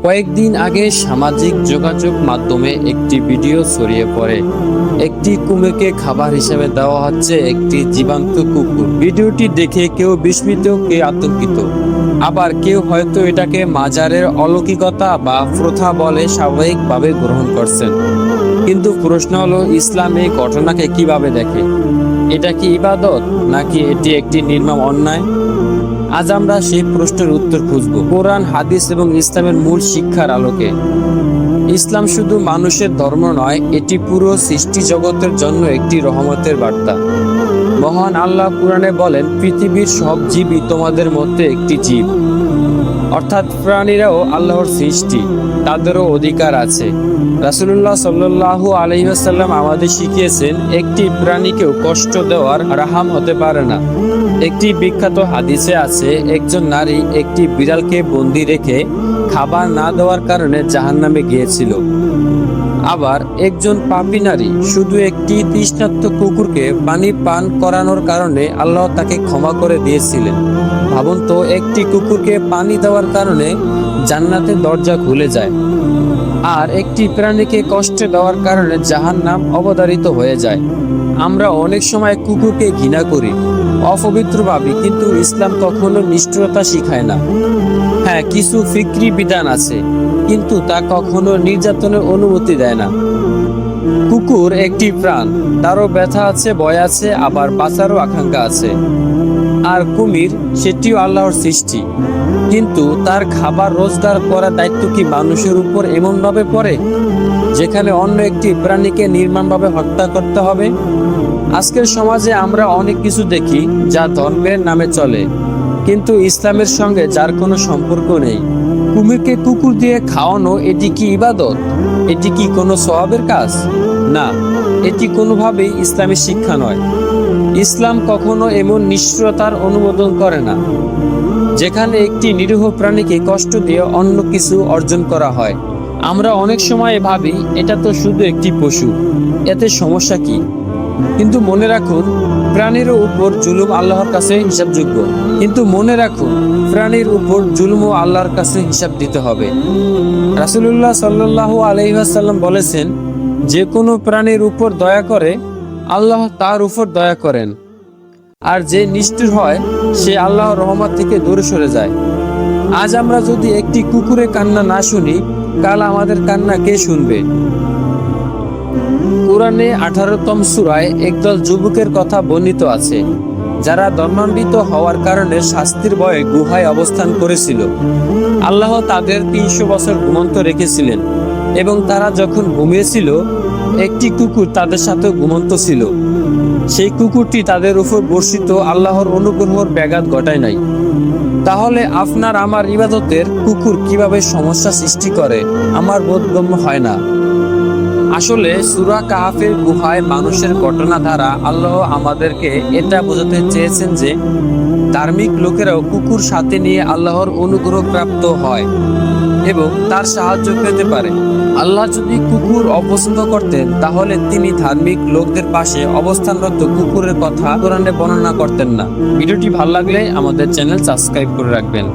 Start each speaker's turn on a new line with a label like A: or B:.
A: কয়েকদিন আগে সামাজিক যোগাযোগ মাধ্যমে একটি ভিডিও ছড়িয়ে পড়ে। একটি কুমিরকে খাবার হিসেবে দেওয়া হচ্ছে একটি জীবন্ত কুকুর। ভিডিওটি দেখে কেউ বিস্মিত, কেউ আতঙ্কিত, আবার কেউ হয়তো এটাকে মাজারের অলৌকিকতা বা প্রথা বলে স্বাভাবিকভাবে গ্রহণ করছেন। কিন্তু প্রশ্ন হলো, ইসলাম এই ঘটনাকে কিভাবে দেখে? এটা কি ইবাদত, নাকি এটি একটি নির্মম অন্যায়? আজ আমরা সেই প্রশ্নের উত্তর খুঁজব কোরআন, হাদিস এবং ইসলামের মূল শিক্ষার আলোকে। ইসলাম শুধু মানুষের ধর্ম নয়, এটি পুরো সৃষ্টি জগতের জন্য একটি রহমতের বার্তা। মহান আল্লাহ কুরআনে বলেন, পৃথিবীর সব জীবই তোমাদের মধ্যে একটি জীব, অর্থাৎ প্রাণীরাও আল্লাহর সৃষ্টি, তাদেরও অধিকার আছে। রাসূলুল্লাহ সাল্লাল্লাহু আলাইহি ওয়াসাল্লাম আমাদের শিখিয়েছেন, একটি প্রাণীকেও কষ্ট দেওয়ার রাহাম হতে পারে না। একটি বিখ্যাত হাদিসে আছে, একজন নারী একটি বিড়ালকে বন্দি রেখে খাবার না দেওয়ার কারণে জাহান্নামে গিয়েছিল। আবার একজন পাপী নারী শুধু একটি তৃষ্ণার্ত কুকুরকে পানি পান করানোর কারণে আল্লাহ তাকে ক্ষমা করে দিয়েছিলেন। ভাবুন তো, একটি কুকুরকে পানি দেওয়ার কারণে জান্নাতের দরজা খুলে যায়, আর একটি প্রাণীকে কষ্ট দেওয়ার কারণে জাহান্নাম অবধারিত হয়ে যায়। আমরা অনেক সময় কুকুরকে ঘৃণা করি, অপবিত্র ভাবি, কিন্তু ইসলাম কখনো নিষ্ঠুরতা শিখায় না। হ্যাঁ, কিছু ফিকরি বিধান আছে, কিন্তু তা কখনো নির্যাতনের অনুমতি দেয় না। কুকুর একটি প্রাণ, তারও ব্যথা আছে, ভয় আছে, আবার বাঁচারও আকাঙ্ক্ষা আছে। আর কুমির, সেটিও আল্লাহর সৃষ্টি, কিন্তু তার খাবার রোজগার করার দায়িত্ব কি মানুষের উপর এমনভাবে পড়ে যেখানে অন্য একটি প্রাণীকে নির্মমভাবে হত্যা করতে হবে? আজকের সমাজে আমরা অনেক কিছু দেখি যা ধর্মের নামে চলে, কিন্তু ইসলামের সঙ্গে যার কোনো সম্পর্ক নেই। কুমিরকে কুকুর দিয়ে খাওয়ানো, এটি কি ইবাদত? এটি কি কোনো সওয়াবের কাজ? না, এটি কোনোভাবেই ইসলামের শিক্ষা নয়। ইসলাম কখনো এমন নিষ্ঠুরতার অনুমোদন করে না, যেখানে একটি নিরীহ প্রাণীকে কষ্ট দিয়ে অন্য কিছু অর্জন করা হয়। আমরা অনেক সময় ভাবি, এটা তো শুধু একটি পশু, এতে সমস্যা কি? কিন্তু মনে রাখুন, প্রাণীর উপর জুলুম আল্লাহর কাছে হিসাবযোগ্য। জুলুমও আল্লাহর কাছে হিসাব দিতে হবে। রাসূলুল্লাহ সাল্লাল্লাহু আলাইহি ওয়াসাল্লাম বলেছেন, যে কোনো প্রাণীর উপর দয়া করে আল্লাহ তার উপর দয়া করেন, আর যে নিষ্ঠুর হয় সে আল্লাহর রহমত থেকে দূরে সরে যায়। আজ আমরা যদি একটি কুকুরের কান্না না শুনি, কাল আমাদের কান্না কে শুনবে? কুরআনে 18তম সূরায় একদল যুবকের কথা বর্ণিত আছে, যারা ধর্মান্বিত হওয়ার কারণে শাস্তির ভয়ে গুহায় অবস্থান করেছিল। আল্লাহ তাদের 300 বছর ঘুমন্ত রেখেছিলেন, এবং তারা যখন ঘুমিয়েছিল, একটি কুকুর তাদের সাথে ঘুমন্ত ছিল। সেই কুকুরটি তাদের উপর বর্ষিত আল্লাহর অনুগ্রহের ব্যাঘাত ঘটায় নাই। তাহলে আপনার আমার ইবাদতের কুকুর কিভাবে সমস্যা সৃষ্টি করে, আমার বোধগম্য হয় না। আসলে সূরা কাহাফের গুহায় মানুষের ঘটনা দ্বারা আল্লাহ আমাদেরকে এটা বোঝাতে চেয়েছেন যে ধার্মিক লোকেরাও কুকুর সাথে নিয়ে আল্লাহর অনুগ্রহ প্রাপ্ত হয় এবং তার সাহায্য পেতে পারে। আল্লাহ যদি কুকুর অপছন্দ করতেন, তাহলে তিনি ধার্মিক লোকদের পাশে অবস্থানরত কুকুরের কথা কোরআনে বর্ণনা করতেন না। ভিডিওটি ভালো লাগলে আমাদের চ্যানেল সাবস্ক্রাইব করে রাখবেন।